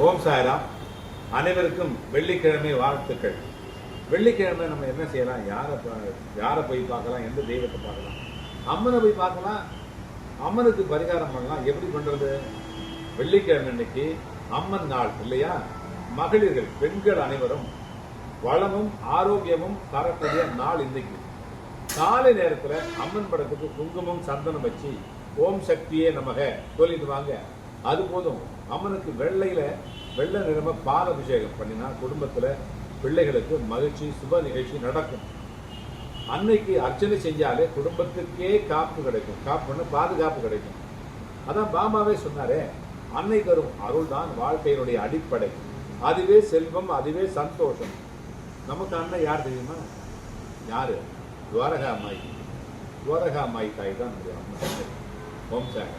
ஓம் சாய்ராம். அனைவருக்கும் வெள்ளிக்கிழமை வாழ்த்துக்கள். வெள்ளிக்கிழமை நம்ம என்ன செய்யலாம்? யாரை போய் பார்க்கலாம்? எந்த தெய்வத்தை பார்க்கலாம்? அம்மனை போய் பார்க்கலாம். அம்மனுக்கு பரிகாரம் பண்ணலாம். எப்படி பண்றது? வெள்ளிக்கிழமை அன்னைக்கு அம்மன் நாள் இல்லையா? மகளிர்கள், பெண்கள் அனைவரும் வளமும் ஆரோக்கியமும் தரக்கூடிய நாள் இன்னைக்கு. காலை நேரத்துல அம்மன் படத்துக்கு குங்குமம் சந்தனம் வச்சு ஓம் சக்தியே நமக சொல்லிட்டு வாங்க. அது போதும். அம்மனுக்கு வெள்ளை நிறம பால் அபிஷேகம் பண்ணினா குடும்பத்துல பிள்ளைகளுக்கு மகிழ்ச்சி, சுப நிகழ்ச்சி நடக்கும். அன்னைக்கு அர்ச்சனை செஞ்சாலே குடும்பத்துக்கே காப்பு கிடைக்கும். காப்புன்னு பாதுகாப்பு கிடைக்கும். அதான் பாமாவே சொன்னாரே, அன்னை தரும் அருள் தான் வாழ்க்கையினுடைய அடிப்படை. அதுவே செல்வம், அதுவே சந்தோஷம். நமக்கு அன்னை யார் தெரியுமா? யாரு? துவாரகா மாய் தாய் தான் நம்முடைய அம்மா. ஓம் சாய்.